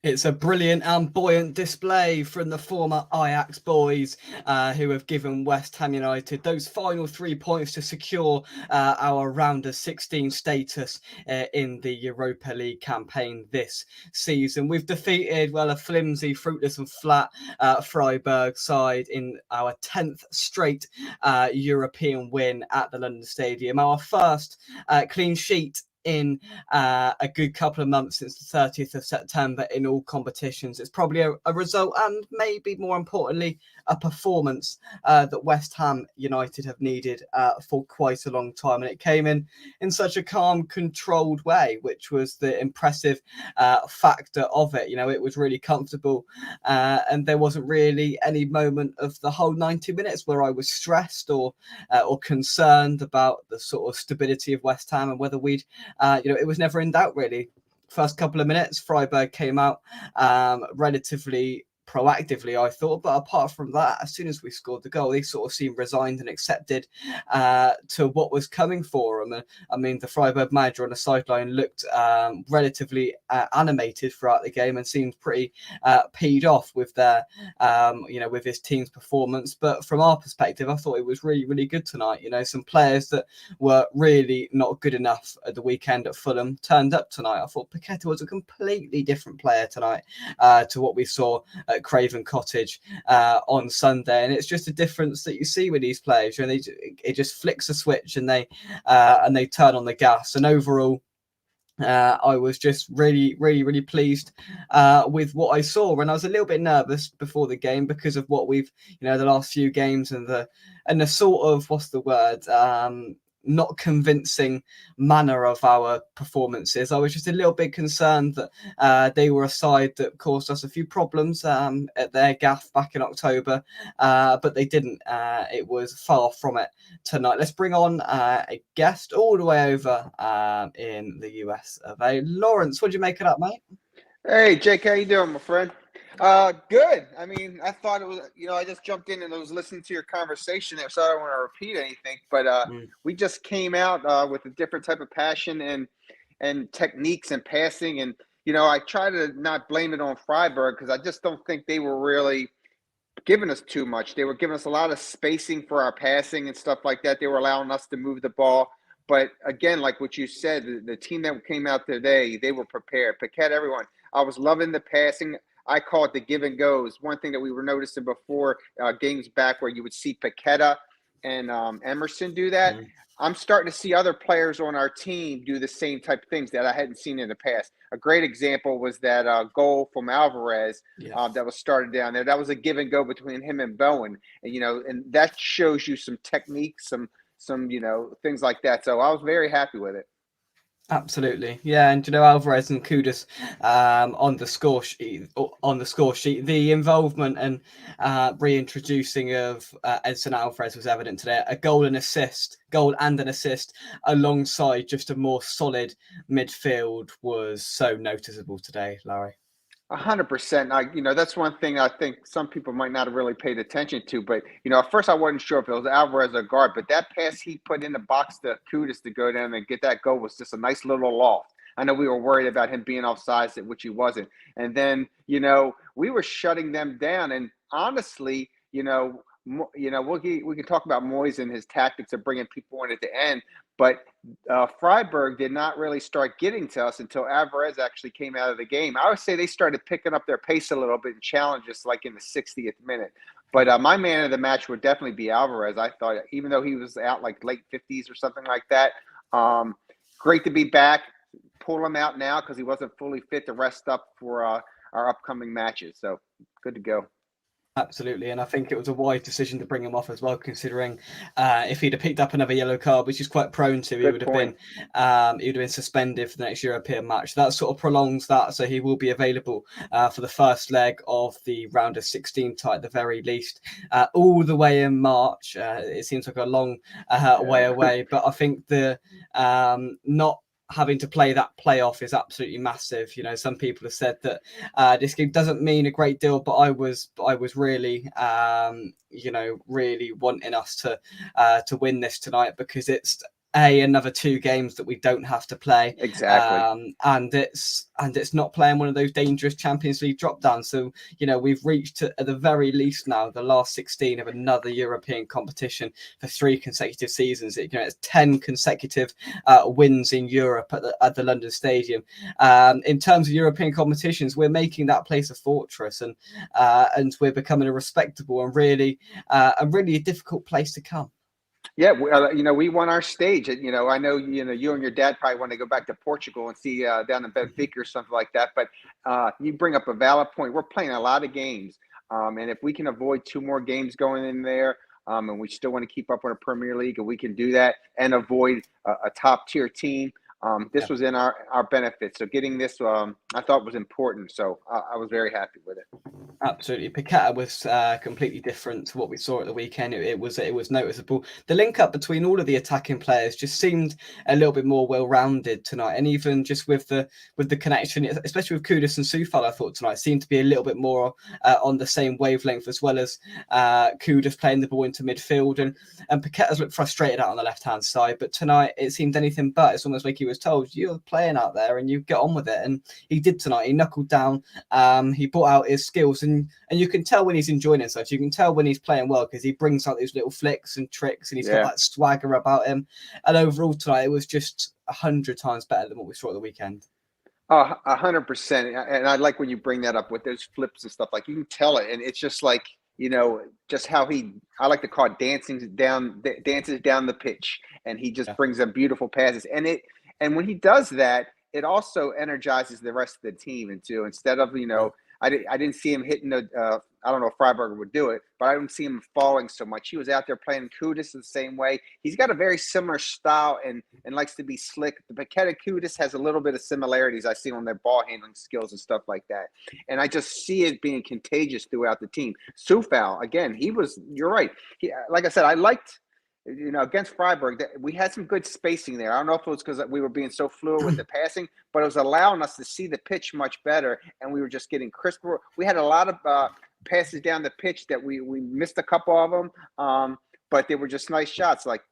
It's a brilliant and buoyant display from the former Ajax boys who have given West Ham United those final 3 points to secure our round of 16 status in the Europa League campaign this season. We've defeated, a flimsy, fruitless and flat Freiburg side in our 10th straight European win at the London Stadium. Our first clean sheet in a good couple of months since the 30th of September in all competitions. It's probably a result and maybe more importantly, a performance that West Ham United have needed for quite a long time. And it came in such a calm, controlled way, which was the impressive factor of it. It was really comfortable and there wasn't really any moment of the whole 90 minutes where I was stressed or concerned about the sort of stability of West Ham and whether we'd it was never in doubt, really. First couple of minutes, Freiburg came out relatively proactively, I thought. But apart from that, as soon as we scored the goal, they sort of seemed resigned and accepted to what was coming for them. And I mean, the Freiburg manager on the sideline looked relatively animated throughout the game and seemed pretty peed off with their, with his team's performance. But from our perspective, I thought it was really, really good tonight. Some players that were really not good enough at the weekend at Fulham turned up tonight. I thought Paqueta was a completely different player tonight to what we saw at Craven Cottage on Sunday, and it's just a difference that you see with these players. It just flicks a switch and they turn on the gas. And overall, I was just really, really, really pleased with what I saw, and I was a little bit nervous before the game because of what we've, the last few games and the sort of not convincing manner of our performances. I was just a little bit concerned that they were a side that caused us a few problems at their gaff back in October, but they didn't. It was far from it tonight. Let's bring on a guest all the way over in the US of A. Lawrence, what do you make of that, mate? Hey, Jake, how you doing, my friend? Good. I mean, I thought it was, I just jumped in and I was listening to your conversation there, so I don't want to repeat anything, but we just came out with a different type of passion and techniques and passing. And, I try to not blame it on Freiburg because I just don't think they were really giving us too much. They were giving us a lot of spacing for our passing and stuff like that. They were allowing us to move the ball. But again, like what you said, the team that came out today, they were prepared. Paquette, everyone. I was loving the passing. I call it the give and goes. One thing that we were noticing before games back where you would see Paqueta and Emerson do that. I'm starting to see other players on our team do the same type of things that I hadn't seen in the past. A great example was that goal from Alvarez that was started down there. That was a give and go between him and Bowen. And, and that shows you some techniques, some things like that. So I was very happy with it. Absolutely, yeah, and Alvarez and Kudus on the score sheet. The involvement and reintroducing of Edson Alvarez was evident today. A goal and an assist, alongside just a more solid midfield was so noticeable today, Larry. 100%. That's one thing I think some people might not have really paid attention to. But, at first I wasn't sure if it was Alvarez or guard, but that pass he put in the box to Kudus to go down and get that goal was just a nice little loft. I know we were worried about him being offsides, which he wasn't. And then, we were shutting them down. And honestly, we can talk about Moyes and his tactics of bringing people in at the end. But Freiburg did not really start getting to us until Alvarez actually came out of the game. I would say they started picking up their pace a little bit and challenged us like in the 60th minute. But my man of the match would definitely be Alvarez. I thought, even though he was out like late 50s or something like that, great to be back. Pull him out now because he wasn't fully fit to rest up for our upcoming matches. So good to go. Absolutely, and I think it was a wise decision to bring him off as well, considering if he'd have picked up another yellow card, which he's quite prone to, he would have been suspended for the next European match. That sort of prolongs that, so he will be available for the first leg of the round of 16 tie at the very least, all the way in March. It seems like a long way away, but I think the not having to play that playoff is absolutely massive. Some people have said that this game doesn't mean a great deal, but I was really, really wanting us to win this tonight because it's another 2 games that we don't have to play, Exactly. and it's not playing one of those dangerous Champions League drop downs. So we've reached at the very least now the last 16 of another European competition for 3 consecutive seasons. It's 10 consecutive wins in Europe at the London Stadium. In terms of European competitions, we're making that place a fortress, and we're becoming a respectable and really a difficult place to come. Yeah, we won our stage. I know, you and your dad probably want to go back to Portugal and see down in Benfica or something like that. But you bring up a valid point. We're playing a lot of games, and if we can avoid 2 more games going in there, and we still want to keep up with a Premier League, and we can do that and avoid a top tier team, this was in our benefit. So getting this, I thought was important. So I was very happy with it. Absolutely, Paqueta was completely different to what we saw at the weekend. It was noticeable. The link up between all of the attacking players just seemed a little bit more well-rounded tonight, and even just with the connection, especially with Kudus and Soufal, I thought tonight seemed to be a little bit more on the same wavelength, as well as Kudus playing the ball into midfield, and Paqueta's looked frustrated out on the left-hand side. But tonight it seemed anything but. It's almost like he was told, "You're playing out there, and you get on with it," and he did tonight. He knuckled down. He brought out his skills. And you can tell when he's enjoying it, such. You can tell when he's playing well, because he brings out those little flicks and tricks, and he's got that swagger about him. And overall tonight, it was just 100 times better than what we saw at the weekend. 100%. And I like when you bring that up with those flips and stuff. Like, you can tell it, and it's just like, just how I like to call it dances down the pitch, and he just brings them beautiful passes. And when he does that, it also energizes the rest of the team. And too, instead of I didn't see him hitting I don't know if Freiburg would do it, but I didn't see him falling so much. He was out there playing Kudus the same way. He's got a very similar style and likes to be slick. The Paqueta Kudus has a little bit of similarities I see on their ball handling skills and stuff like that. And I just see it being contagious throughout the team. Soufal, again, you're right. Like I said, I liked, against Freiburg, we had some good spacing there. I don't know if it was because we were being so fluid with the passing, but it was allowing us to see the pitch much better, and we were just getting crisper. We had a lot of passes down the pitch that we missed a couple of them, but they were just nice shots. Like,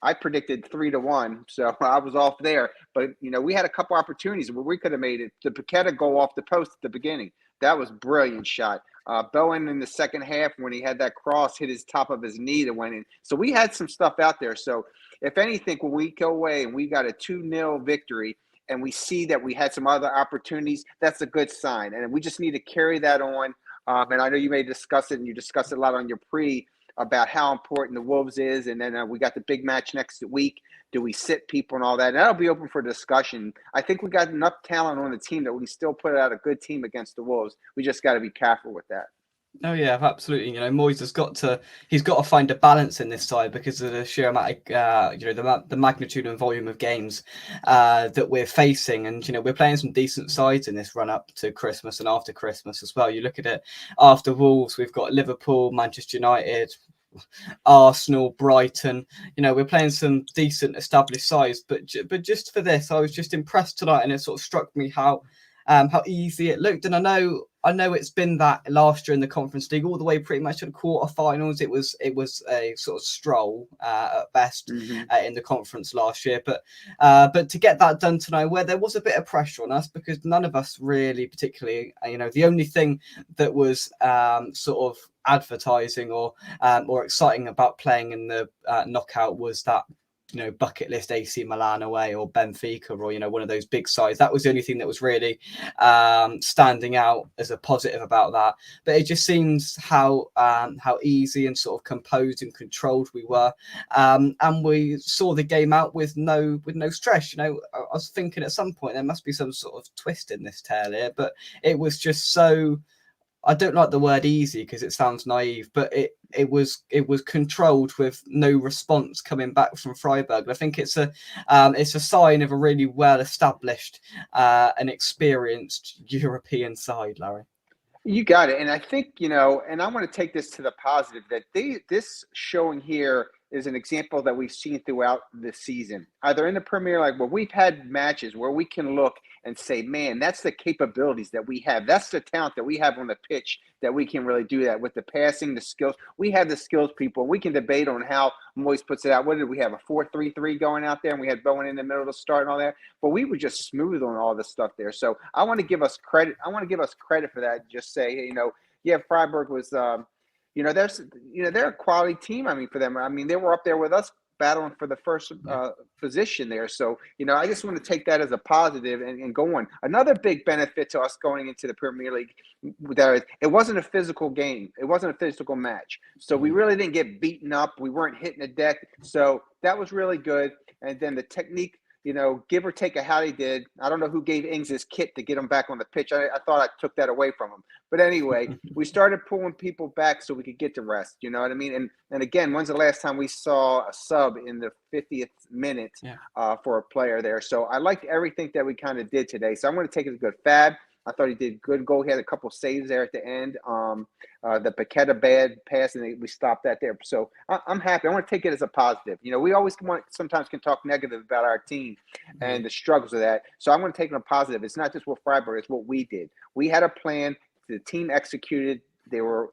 I predicted 3-1, so I was off there. But, we had a couple opportunities where we could have made it. The Paqueta goal off the post at the beginning, that was a brilliant shot. Bowen in the second half, when he had that cross, hit his top of his knee that went in. So we had some stuff out there. So if anything, when we go away and we got a 2-0 victory and we see that we had some other opportunities, that's a good sign. And we just need to carry that on. And I know you may discuss it, and you discussed it a lot on your about how important the Wolves is. And then we got the big match next week. Do we sit people and all that? And that'll be open for discussion. I think we got enough talent on the team that we can still put out a good team against the Wolves. We just got to be careful with that. Oh yeah, absolutely. Moyes has got to find a balance in this side because of the sheer amount of, the magnitude and volume of games that we're facing. And, we're playing some decent sides in this run up to Christmas and after Christmas as well. You look at it after Wolves, we've got Liverpool, Manchester United, Arsenal, Brighton. We're playing some decent established sides, but just for this, I was just impressed tonight, and it sort of struck me how easy it looked. And I know it's been that last year in the Conference League, all the way pretty much to the quarterfinals. It was a sort of stroll at best in the conference last year. But to get that done tonight, where there was a bit of pressure on us, because none of us really particularly, the only thing that was sort of advertising or exciting about playing in the knockout was that bucket list AC Milan away or Benfica or one of those big sides. That was the only thing that was really standing out as a positive about that. But it just seems how easy and sort of composed and controlled we were, and we saw the game out with no stress. I was thinking at some point there must be some sort of twist in this tale here, but it was just so. I don't like the word easy because it sounds naive, but it was controlled with no response coming back from Freiburg. I think it's a sign of a really well established and experienced European side, Larry. You got it. And I think, and I want to take this to the positive, that this showing here is an example that we've seen throughout the season, either in the Premier League where we've had matches where we can look and say, man, that's the capabilities that we have. That's the talent that we have on the pitch that we can really do that with the passing, the skills. We have the skills, people. We can debate on how Moyes puts it out. What did we have, a 4-3-3 going out there, and we had Bowen in the middle to start and all that? But we were just smooth on all this stuff there. So I want to give us credit. I want to give us credit for that. Just say, hey, yeah, Freiburg was they're a quality team. I mean, for them, I mean, they were up there with us battling for the first position there. So, I just want to take that as a positive and go on. Another big benefit to us going into the Premier League, it wasn't a physical game. It wasn't a physical match. So we really didn't get beaten up. We weren't hitting the deck. So that was really good. And then the technique, give or take how he did. I don't know who gave Ings his kit to get him back on the pitch. I thought I took that away from him. But anyway, we started pulling people back so we could get to rest. You know what I mean? And again, when's the last time we saw a sub in the 50th minute for a player there? So I liked everything that we kind of did today. So I'm going to take it as a good. Fab, I thought he did good goal. He had a couple saves there at the end. The Paqueta bad pass, and we stopped that there. So I'm happy. I want to take it as a positive. We always sometimes can talk negative about our team and the struggles of that. So I'm going to take it a positive. It's not just what Freiburg, it's what we did. We had a plan. The team executed. They were,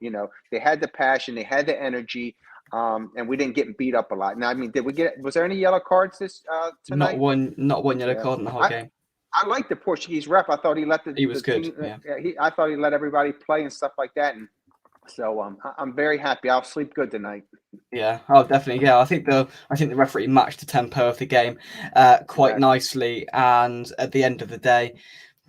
they had the passion. They had the energy. And we didn't get beat up a lot. Now, I mean, was there any yellow cards tonight? Not one yellow card in the whole game. I like the Portuguese ref. I thought he let he was good. Team, I thought he let everybody play and stuff like that. And so I'm very happy. I'll sleep good tonight. Yeah, oh, definitely. Yeah, I think the referee matched the tempo of the game quite nicely. And at the end of the day,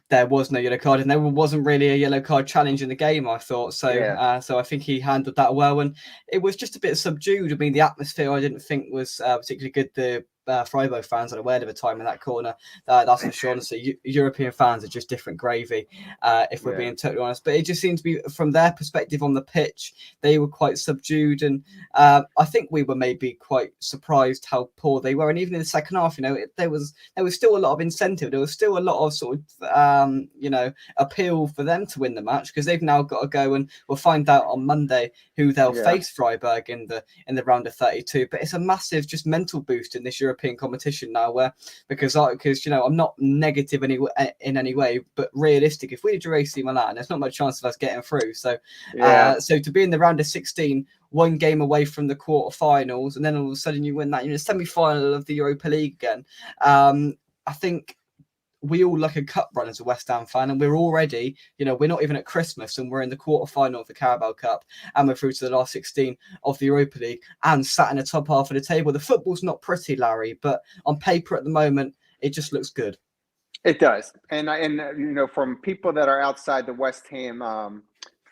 there was no yellow card, and there wasn't really a yellow card challenge in the game, I thought. So so I think he handled that well, and it was just a bit subdued. I mean, the atmosphere I didn't think was particularly good. The Freiburg fans had a word of a time in that corner. That's for sure. Honestly, European fans are just different gravy, if we're being totally honest. But it just seemed to be, from their perspective on the pitch, they were quite subdued, and I think we were maybe quite surprised how poor they were. And even in the second half, there was still a lot of incentive. There was still a lot of sort of appeal for them to win the match, because they've now got to go, and we'll find out on Monday who they'll face Freiburg in the round of 32. But it's a massive just mental boost in this European competition now, because I'm not negative in any way, but realistic. If we drew AC Milan, there's not much chance of us getting through. So so to be in the round of 16, one game away from the quarterfinals, and then all of a sudden you win that semi-final of the Europa League again, I think we all like a cup run as a West Ham fan, and we're already, we're not even at Christmas, and we're in the quarterfinal of the Carabao Cup, and we're through to the last 16 of the Europa League, and sat in the top half of the table. The football's not pretty, Larry, but on paper at the moment, it just looks good. It does, and from people that are outside the West Ham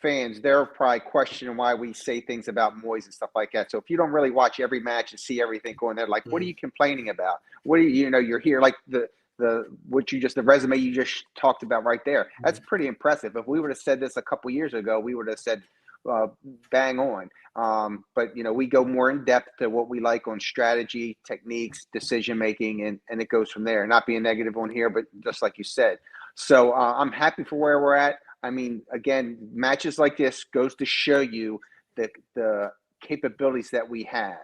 fans, they're probably questioning why we say things about Moyes and stuff like that. So if you don't really watch every match and see everything going there, like, what are you complaining about? What are you're here, like the resume you just talked about right there. That's pretty impressive. If we would have said this a couple years ago, we would have said bang on. But we go more in depth to what we like on strategy, techniques, decision making, and it goes from there. Not being negative on here, but just like you said. So I'm happy for where we're at. I mean, again, matches like this goes to show you the capabilities that we have,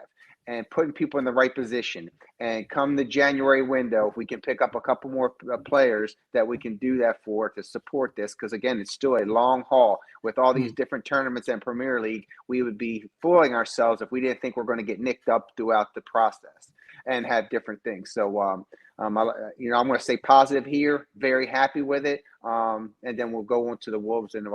and putting people in the right position. And come the January window, if we can pick up a couple more players that we can do that for to support this, because again, it's still a long haul with all these different tournaments and Premier League. We would be fooling ourselves if we didn't think we're going to get nicked up throughout the process and have different things. So, I'm going to stay positive here. Very happy with it. And then we'll go on to the Wolves in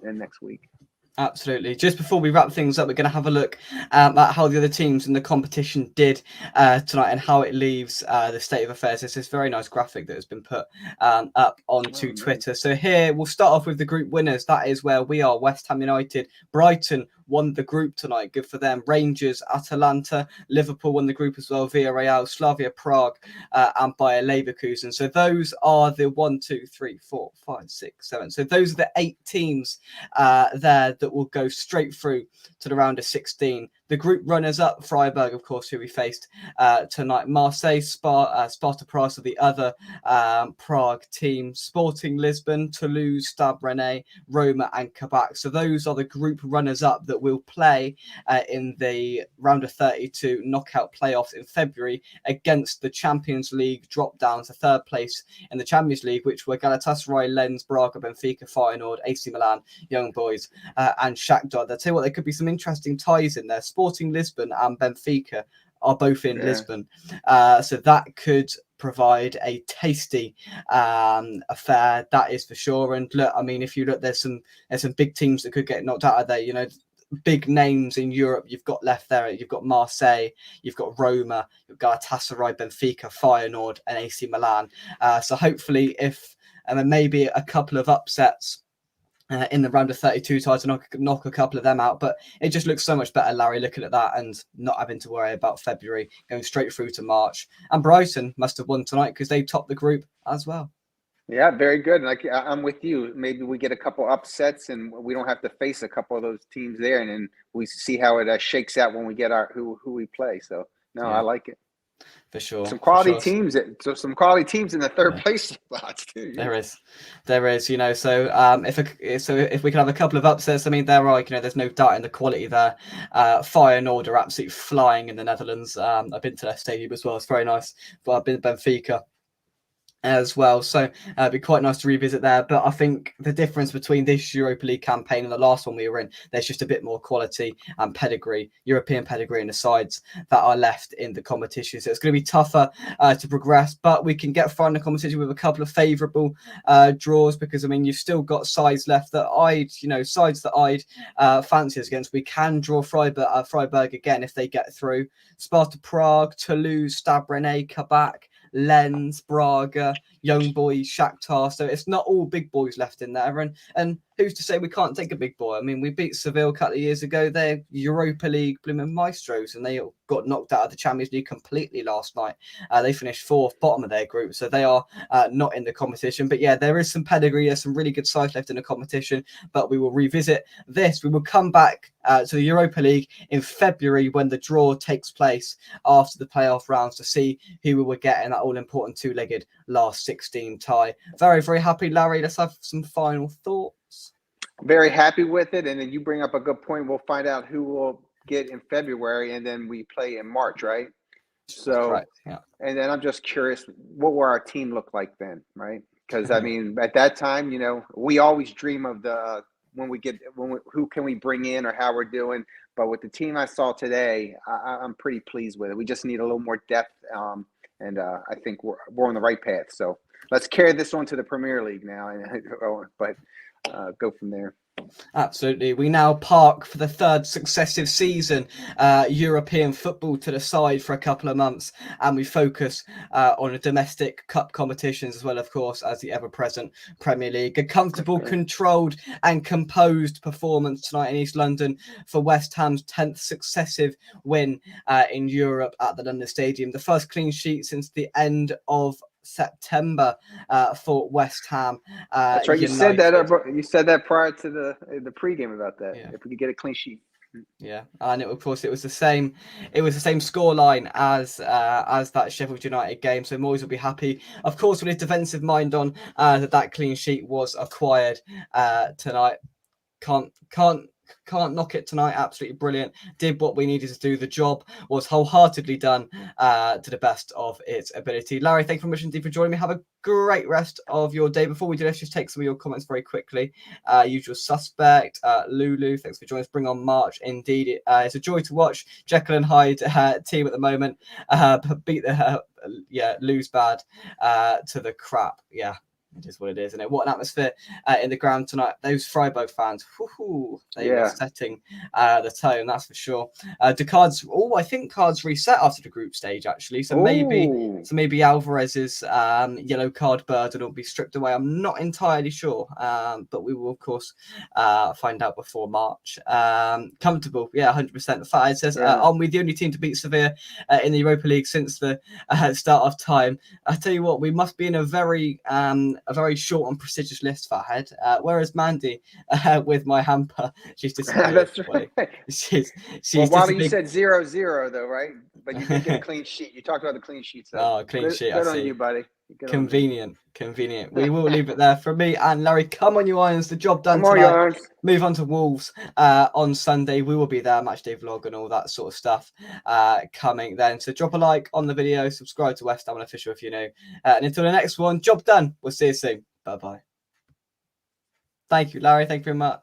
next week. Absolutely. Just before we wrap things up, we're going to have a look at how the other teams in the competition did tonight, and how it leaves the state of affairs. There's this very nice graphic that has been put up onto Twitter. So here we'll start off with the group winners. That is where we are. West Ham United, Brighton won the group tonight. Good for them. Rangers, Atalanta, Liverpool won the group as well. Villarreal, Slavia Prague, and Bayer Leverkusen. So those are the 1, 2, 3, 4, 5, 6, 7. So those are the 8 teams there that will go straight through to the round of 16. The the group runners-up, Freiburg, of course, who we faced tonight. Marseille, Sparta Prague, so the other Prague team. Sporting Lisbon, Toulouse, Stade Rennais, Roma, and Quebec. So those are the group runners-up that will play in the round of 32 knockout playoffs in February against the Champions League drop down to third place in the Champions League, which were Galatasaray, Lens, Braga, Benfica, Feyenoord, AC Milan, Young Boys, and Shakhtar. I'll tell you what, there could be some interesting ties in there. Sporting Lisbon and Benfica are both in Lisbon, so that could provide a tasty affair, that is for sure. And look, I mean, if you look, there's some big teams that could get knocked out of there. You know, big names in Europe you've got left there. You've got Marseille, you've got Roma, you've got Galatasaray, Benfica, Feyenoord, and AC Milan. So hopefully, if and then maybe a couple of upsets in the round of 32 tries to knock a couple of them out. But it just looks so much better, Larry, looking at that and not having to worry about February, going straight through to March. And Brighton must have won tonight because they topped the group as well. Yeah, very good. Like, I'm with you. Maybe we get a couple upsets and we don't have to face a couple of those teams there, and then we see how it shakes out when we get our who we play. So no, I like it. For sure. Some quality teams. So some quality teams in the third place spots too. Yeah. There is. You know, so if we can have a couple of upsets, I mean, there are, you know, there's no doubt in the quality there. Feyenoord are absolutely flying in the Netherlands. I've been to their stadium as well. It's very nice. But I've been to Benfica as well, so it'd be quite nice to revisit there. But I think the difference between this Europa League campaign and the last one we were in, there's just a bit more quality and pedigree, European pedigree in the sides that are left in the competition. So it's going to be tougher to progress, but we can get far in the competition with a couple of favourable draws, because I mean, you've still got sides left that sides that I'd fancy us against. We can draw Freiburg again if they get through. Sparta Prague, Toulouse, Stade Rennais, Quebec, Lens, Braga, Young Boys, Shakhtar. So it's not all big boys left in there. And who's to say we can't take a big boy? I mean, we beat Seville a couple of years ago. They're Europa League blooming maestros, and they got knocked out of the Champions League completely last night. They finished fourth, bottom of their group, so they are not in the competition. But yeah, there is some pedigree. There's some really good sides left in the competition, but we will revisit this. We will come back to the Europa League in February when the draw takes place after the playoff rounds to see who we will get in that all-important two-legged last 16 tie. Very, very happy, Larry. Let's have some final thoughts. Very happy with it. And then you bring up a good point. We'll find out who will get in February, and then we play in March, right? So, correct, yeah. And then I'm just curious, what will our team look like then, right? Because I mean, at that time, you know, we always dream of who can we bring in or how we're doing. But with the team I saw today, I'm pretty pleased with it. We just need a little more depth, and I think we're on the right path. So let's carry this on to the Premier League now, but go from there. Absolutely. We now park for the third successive season European football to the side for a couple of months, and we focus on the domestic cup competitions as well, of course, as the ever-present Premier League. A comfortable, controlled and composed performance tonight in East London for West Ham's 10th successive win in Europe at the London Stadium. The first clean sheet since the end of September for West Ham. That's right. United. You said that prior to the pregame about that. Yeah. If we could get a clean sheet. Yeah, and of course it was the same. It was the same scoreline as that Sheffield United game. So Moyes will be happy, of course, with his defensive mind on that clean sheet was acquired tonight. Can't knock it tonight. Absolutely brilliant. Did what we needed to do. The job was wholeheartedly done to the best of its ability. Larry, thank you very much indeed for joining me. Have a great rest of your day. Before we do, let's just take some of your comments very quickly. Usual suspect, Lulu, thanks for joining us. Bring on March. Indeed, it's a joy to watch Jekyll and Hyde team at the moment. Beat lose bad to the crap. Yeah. It is what it is, isn't it? What an atmosphere in the ground tonight. Those Freiburg fans, they were setting the tone, that's for sure. I think cards reset after the group stage, actually. So maybe Alvarez's yellow card burden will be stripped away. I'm not entirely sure, but we will, of course, find out before March. Comfortable, 100%. Fahad says, aren't we the only team to beat Sevilla in the Europa League since the start of time? I tell you what, we must be in a very a very short and prestigious list, Fathead. Whereas Mandy, with my hamper, she's disappeared. That's right. She's Well, Wally, you disappeared. said 0-0 though, right? But you did get a clean sheet. You talked about the clean sheets though. Oh, clean sheet. Good I on see. you, buddy. Good Convenient. We will leave it there from me and Larry. Come on, you Irons. The job done Come on, tonight. you Irons. Move on to Wolves on Sunday. We will be there, match day vlog and all that sort of stuff coming then. So drop a like on the video, subscribe to West Ham Official if you're new. And until the next one, job done. We'll see you soon. Bye-bye. Thank you, Larry. Thank you very much.